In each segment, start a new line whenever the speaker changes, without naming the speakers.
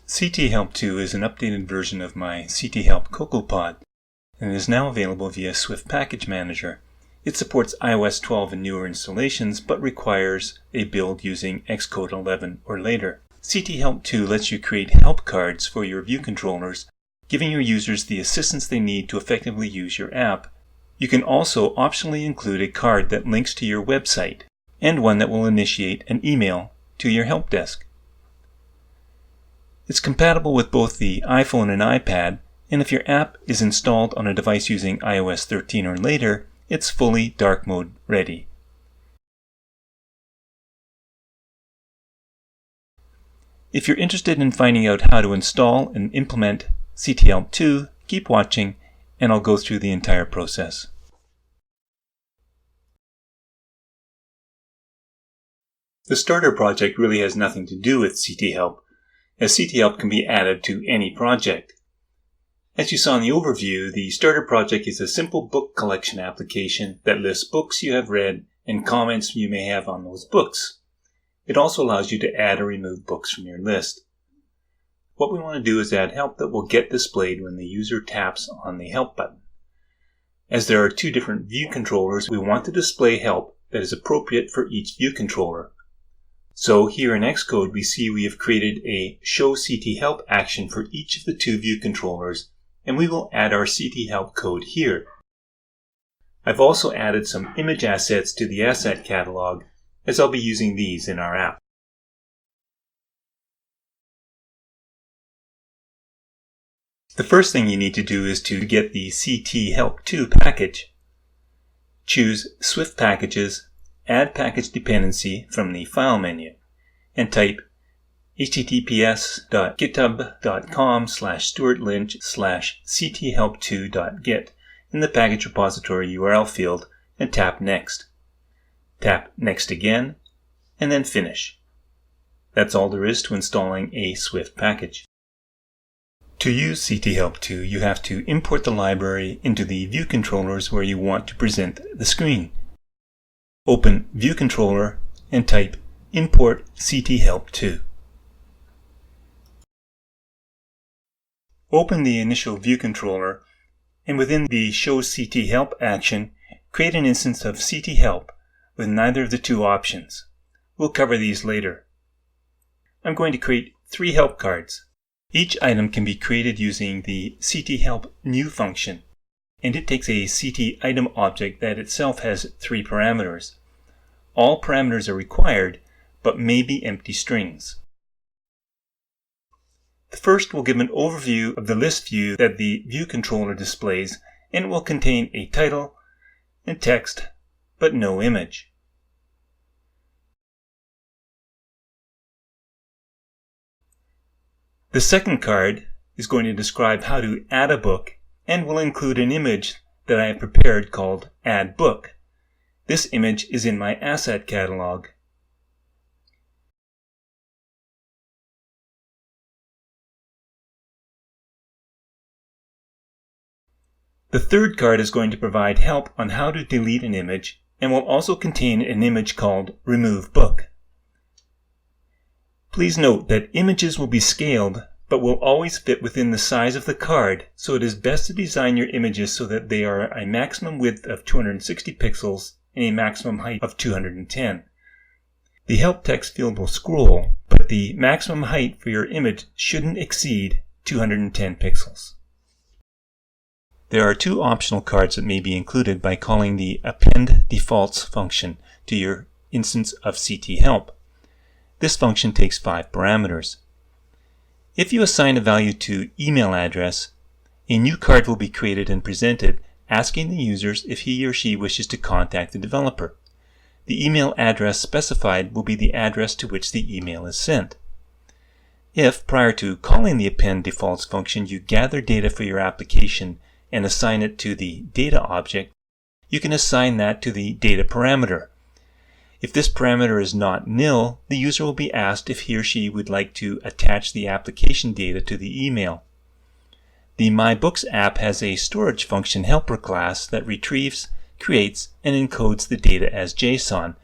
CTHelp2 is an updated version of my CTHelp CocoaPod and is now available via Swift Package Manager. It supports iOS 12 and newer installations, but requires a build using XCode 11 or later. CTHelp2 lets you create help cards for your view controllers, giving your users the assistance they need to effectively use your app. You can also optionally include a card that links to your website, and one that will initiate an email to your help desk. It's compatible with both the iPhone and iPad, and if your app is installed on a device using iOS 13 or later, it's fully dark mode ready. If you're interested in finding out how to install and implement CTHelp2, keep watching and I'll go through the entire process. The starter project really has nothing to do with CTHelp, as CTHelp can be added to any project. As you saw in the overview, the starter project is a simple book collection application that lists books you have read and comments you may have on those books. It also allows you to add or remove books from your list. What we want to do is add help that will get displayed when the user taps on the help button. As there are two different view controllers, we want to display help that is appropriate for each view controller. So here in XCode we see we have created a Show CTHelp action for each of the two view controllers, and we will add our CTHelp code here. I've also added some image assets to the asset catalog, as I'll be using these in our app. The first thing you need to do is to get the CTHelp2 package. Choose Swift Packages, Add Package Dependency from the File menu, and type https://github.com/stuartlynch/cthelp2.git in the package repository URL field and tap Next. Tap Next again, and then Finish. That's all there is to installing a Swift package. To use CTHelp2, you have to import the library into the view controllers where you want to present the screen. Open View Controller and type Import CTHelp2. Open the initial view controller, and within the Show CTHelp action, create an instance of CTHelp with neither of the two options. We'll cover these later. I'm going to create 3 help cards. Each item can be created using the CTHelp_new function, and it takes a CTItem object that itself has 3 parameters. All parameters are required, but may be empty strings. The first will give an overview of the list view that the view controller displays, and it will contain a title and text, but no image. The second card is going to describe how to add a book and will include an image that I have prepared called Add Book. This image is in my asset catalog. The third card is going to provide help on how to delete an image and will also contain an image called Remove Book. Please note that images will be scaled, but will always fit within the size of the card, so it is best to design your images so that they are a maximum width of 260 pixels and a maximum height of 210. The help text field will scroll, but the maximum height for your image shouldn't exceed 210 pixels. There are 2 optional cards that may be included by calling the Append Defaults function to your instance of CTHelp. This function takes 5 parameters. If you assign a value to email address, a new card will be created and presented asking the users if he or she wishes to contact the developer. The email address specified will be the address to which the email is sent. If, prior to calling the Append Defaults function, you gather data for your application and assign it to the data object, you can assign that to the data parameter. If this parameter is not nil, the user will be asked if he or she would like to attach the application data to the email. The My Books app has a storage function helper class that retrieves, creates, and encodes the data as JSON.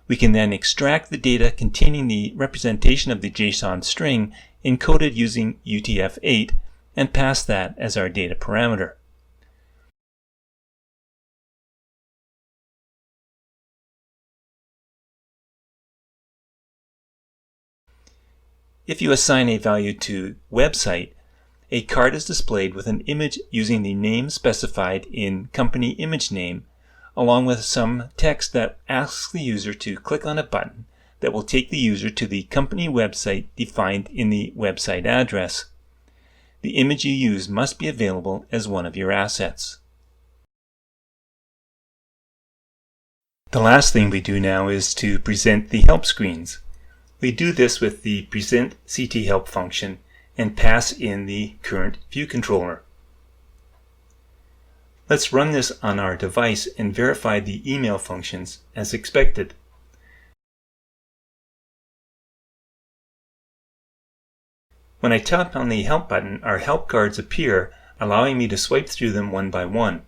We can then extract the data containing the representation of the JSON string encoded using UTF-8 and pass that as our data parameter. If you assign a value to website, a card is displayed with an image using the name specified in company image name, along with some text that asks the user to click on a button that will take the user to the company website defined in the website address. The image you use must be available as one of your assets. The last thing we do now is to present the help screens. We do this with the present CTHelp function and pass in the current view controller. Let's run this on our device and verify the email functions as expected. When I tap on the Help button, our help cards appear, allowing me to swipe through them one by one.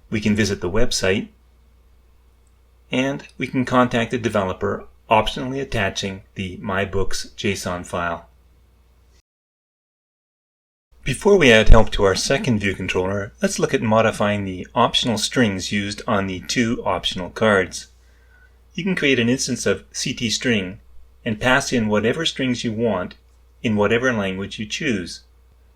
We can visit the website, and we can contact the developer, optionally attaching the MyBooks JSON file. Before we add help to our second view controller, let's look at modifying the optional strings used on the two optional cards. You can create an instance of CTString and pass in whatever strings you want in whatever language you choose.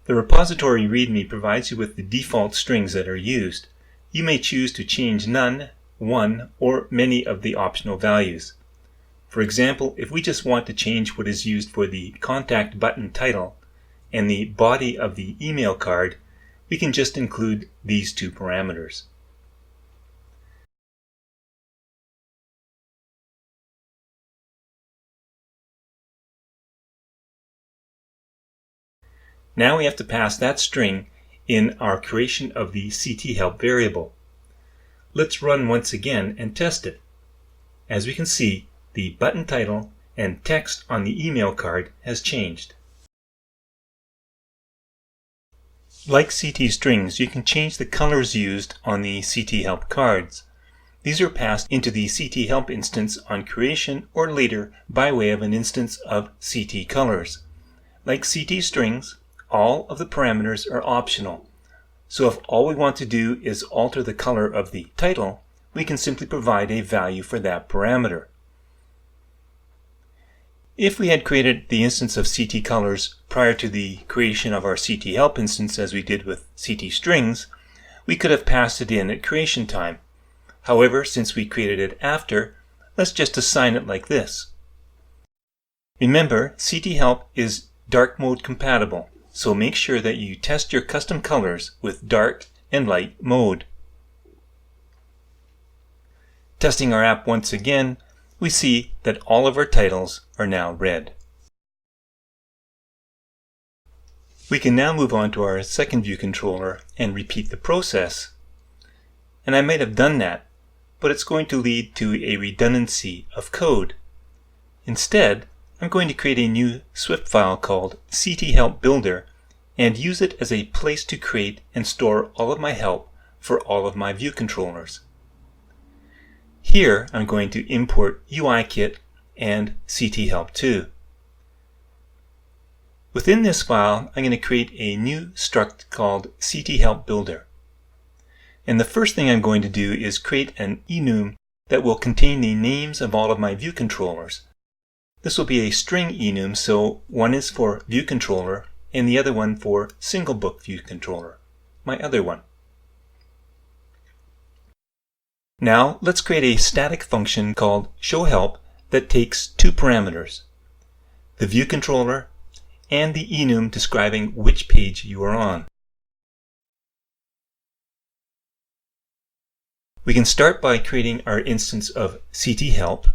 The repository README provides you with the default strings that are used. You may choose to change none, one, or many of the optional values. For example, if we just want to change what is used for the contact button title and the body of the email card, we can just include these two parameters. Now we have to pass that string in our creation of the CTHelp variable. Let's run once again and test it. As we can see, the button title and text on the email card has changed. Like CT strings, you can change the colors used on the CTHelp cards. These are passed into the CTHelp instance on creation or later by way of an instance of CT colors. Like CT strings, all of the parameters are optional. So if all we want to do is alter the color of the title, we can simply provide a value for that parameter. If we had created the instance of CT colors prior to the creation of our CTHelp instance as we did with CT strings, we could have passed it in at creation time. However, since we created it after, let's just assign it like this. Remember, CTHelp is dark mode compatible, so make sure that you test your custom colors with dark and light mode. Testing our app once again, we see that all of our titles are now red. We can now move on to our second view controller and repeat the process. And I might have done that, but it's going to lead to a redundancy of code. Instead, I'm going to create a new Swift file called CTHelp Builder and use it as a place to create and store all of my help for all of my view controllers. Here, I'm going to import UIKit and CTHelp2. Within this file, I'm going to create a new struct called CTHelp Builder. And the first thing I'm going to do is create an enum that will contain the names of all of my view controllers. This will be a string enum, so one is for view controller and the other one for single book view controller, my other one. Now let's create a static function called showHelp that takes two parameters, the view controller and the enum describing which page you are on. We can start by creating our instance of CTHelp.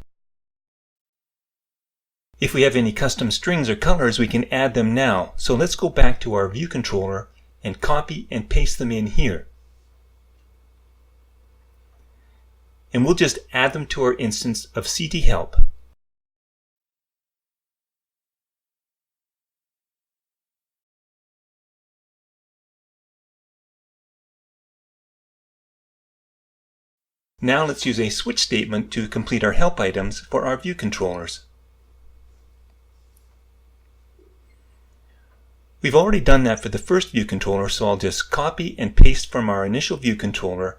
If we have any custom strings or colors, we can add them now. So let's go back to our view controller and copy and paste them in here. And we'll just add them to our instance of CTHelp. Now let's use a switch statement to complete our help items for our view controllers. We've already done that for the first view controller, so I'll just copy and paste from our initial view controller.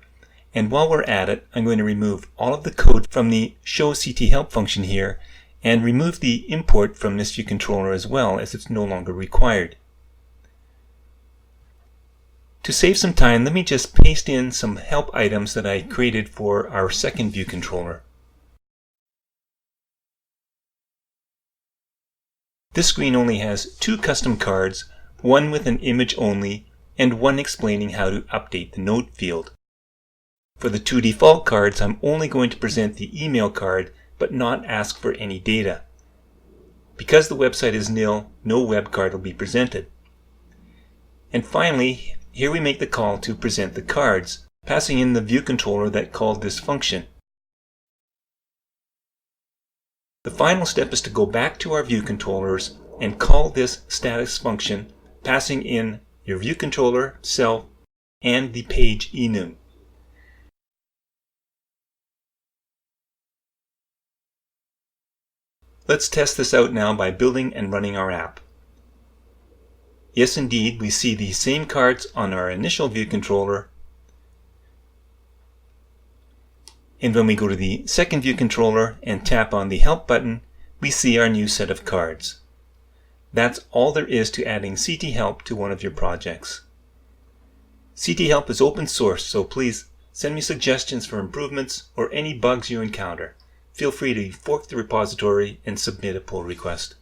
And while we're at it, I'm going to remove all of the code from the show CTHelp function here and remove the import from this view controller as well, as it's no longer required. To save some time, let me just paste in some help items that I created for our second view controller. This screen only has 2 custom cards, one with an image only, and one explaining how to update the note field. For the 2 default cards, I'm only going to present the email card, but not ask for any data. Because the website is nil, no web card will be presented. And finally, here we make the call to present the cards, passing in the view controller that called this function. The final step is to go back to our view controllers and call this status function, passing in your view controller, self, and the page enum. Let's test this out now by building and running our app. Yes, indeed, we see the same cards on our initial view controller. And when we go to the second view controller and tap on the Help button, we see our new set of cards. That's all there is to adding CTHelp to one of your projects. CTHelp is open source, so please send me suggestions for improvements or any bugs you encounter. Feel free to fork the repository and submit a pull request.